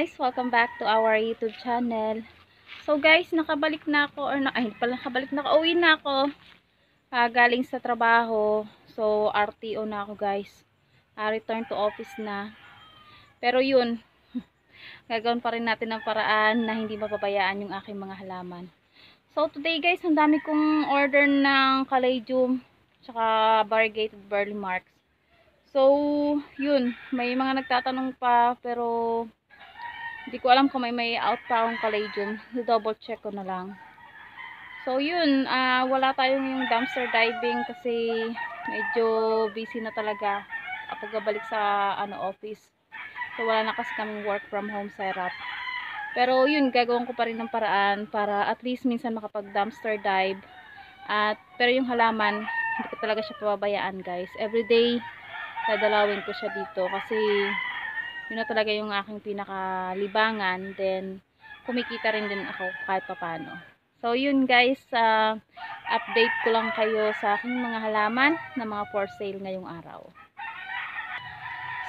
guys, welcome back to our YouTube channel. So guys, nakabalik na ako uwi na ako galing sa trabaho. So RTO na ako guys. Return to office na. Pero yun, gagawin pa rin natin ng paraan na hindi mapabayaan yung aking mga halaman. So today guys, ang dami kong order ng caladium tsaka variegated burley marks. So yun, may mga nagtatanong pa pero hindi ko alam kung may out pa akong caladium. Double check ko na lang. So yun, wala tayong yung dumpster diving kasi medyo busy na talaga pagkabalik sa office. So wala na kasi kaming work from home setup. Pero yun, gagawin ko pa rin ng paraan para at least minsan makapag dumpster dive. Pero yung halaman, hindi ko talaga siya pababayaan guys. Everyday, dadalawin ko siya dito kasi yun na talaga yung aking pinakalibangan. Then kumikita rin din ako kahit papano. So yun guys, update ko lang kayo sa aking mga halaman na mga for sale ngayong araw.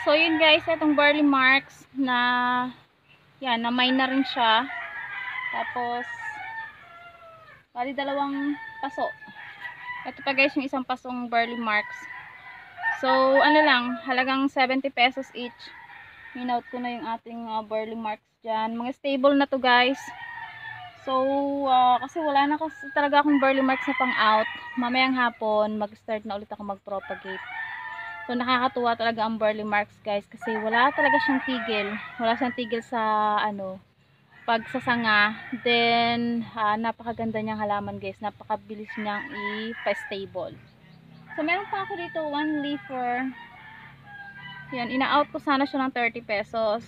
So yun guys, itong burley marks na yan, na-mine na rin siya. Tapos bali dalawang paso. Ito pa guys yung isang pasong burley marks. So ano lang, halagang 70 pesos each. Minout ko na yung ating burley marks dyan. Mga stable na to guys. So kasi wala na kasi talaga akong burley marks na pang out. Mamayang hapon mag-start na ulit ako mag-propagate. So nakakatuwa talaga ang burley marks guys kasi wala talaga siyang tigil. Wala siyang tigil sa pagsasanga. Then napakaganda niyang halaman guys. Napakabilis niyang ipa-stable. So meron pa ako dito 1 leafer. Yan, ina-out ko sana siya ng 30 pesos.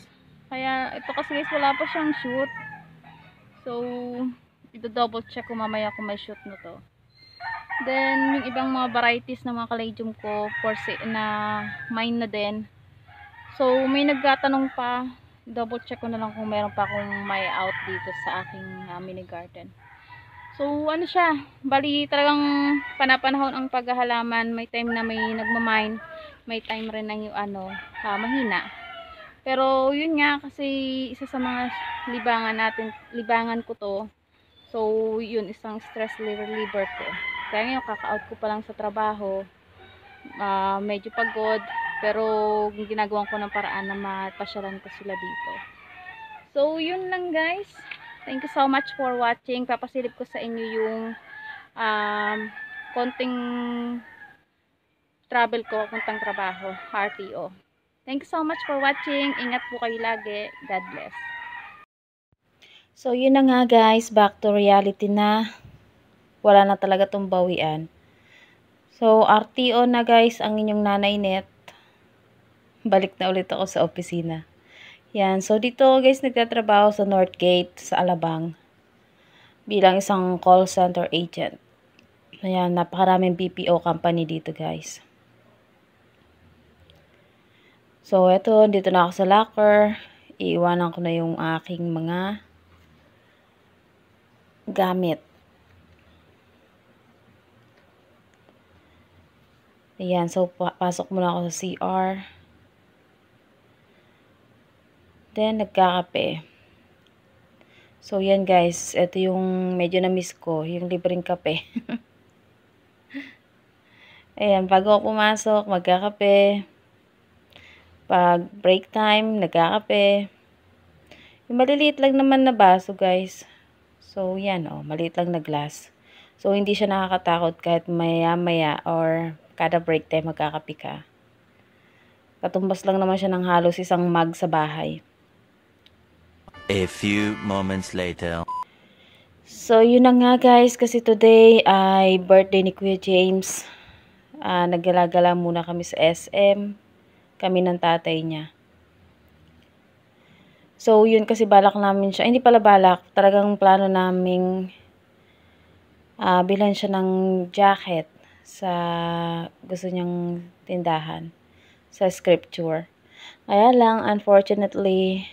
Kaya ito kasi guys wala pa siyang shoot. So i-double check ko mamaya kung may shoot na to. Then yung ibang mga varieties ng mga caladium ko na mine na din. So may nagtatanong pa, double check ko na lang kung meron pa akong may out dito sa aking mini garden. So ano siya, bali talagang panapanahon ang paghahalaman. May time na may nagmamine, may time rin na yung mahina. Pero yun nga kasi isa sa mga libangan ko to. So yun, isang stress reliever ko. Kaya ngayon kaka-out ko pa lang sa trabaho. Medyo pagod, pero ginagawan ko ng paraan na mapasyalan ko sila dito. So yun lang guys. Thank you so much for watching. Papasilip ko sa inyo yung konting travel ko, puntang trabaho, RTO. Thank you so much for watching. Ingat po kayo lagi. God bless. So yun na nga guys, back to reality na. Wala na talaga tong bawian. So RTO na guys ang inyong nanay net. Balik na ulit ako sa opisina. Yan, so dito guys nagtatrabaho sa Northgate sa Alabang bilang isang call center agent. Ayan, napakaraming BPO company dito guys. So eto, dito na ako sa locker. Iiwanan ko na yung aking mga gamit. Ayan, so pasok muna ako sa CR. Then nagkakape. So yan guys, ito yung medyo na-miss ko, yung libreng kape. Ayan, bago ako pumasok, magkakape. Pag break time, nagkakape. Yung maliliit lang naman na baso guys. So yan maliit lang na glass. So hindi siya nakakatakot kahit maya-maya or kada break time magkakape ka. Katumbas lang naman siya ng halos isang mug sa bahay. A few moments later. So yun na nga guys, kasi today ay birthday ni Kuya James. Naggalagala muna kami sa SM. Kami ng tatay niya. So yun kasi balak namin siya. Hindi pala balak. Talagang plano naming bilhan siya ng jacket sa gusto niyang tindahan. Sa scripture. Kaya lang, unfortunately,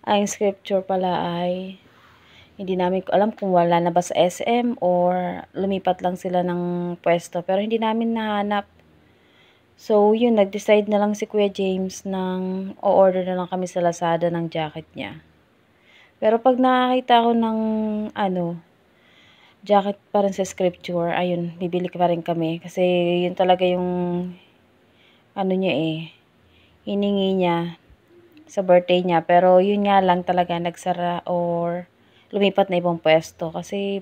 ang scripture pala ay hindi namin alam kung wala na ba sa SM or lumipat lang sila ng pwesto. Pero hindi namin nahanap. So, yun, nag-decide na lang si Kuya James nang o-order na lang kami sa Lazada ng jacket niya. Pero pag nakakita ko ng jacket pa rin sa scripture, ayun, bibili pa rin kami. Kasi yun talaga yung niya hiningi niya sa birthday niya. Pero yun nga lang talaga nagsara or lumipat na ibang pwesto. Kasi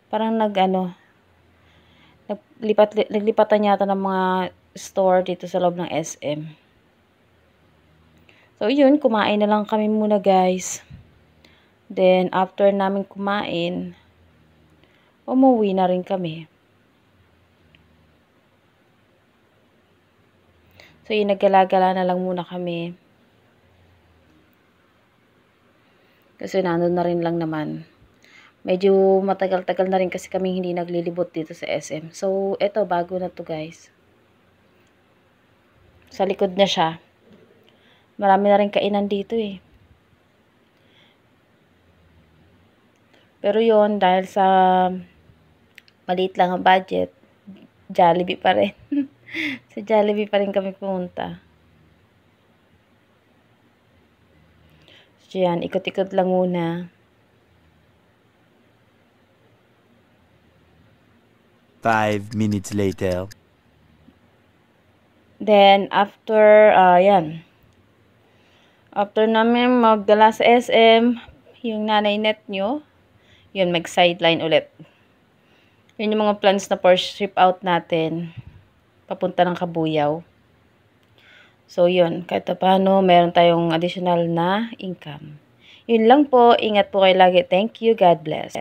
parang naglipatan yata ng mga store dito sa loob ng SM. So yun, kumain na lang kami muna guys. Then after namin kumain, umuwi na rin kami. So yun, naggala-gala na lang muna kami. Kasi nandun na rin lang naman. Medyo matagal-tagal na rin kasi kami hindi naglilibot dito sa SM. So, eto, bago na to guys. Sa likod na siya. Marami na rin kainan dito eh. Pero yon dahil sa maliit lang ang budget, Jollibee pa rin. Sa Jollibee pa rin kami pumunta. So, yan, ikot-ikot lang muna. 5 minutes later. Then, after, yan. After namin magdala sa SM, yung nanay net nyo, yun, mag-sideline ulit. Yun yung mga plans na first trip out natin, papunta ng Kabuyaw. So, yun, kahit paano, meron tayong additional na income. Yun lang po, ingat po kayo lagi. Thank you, God bless.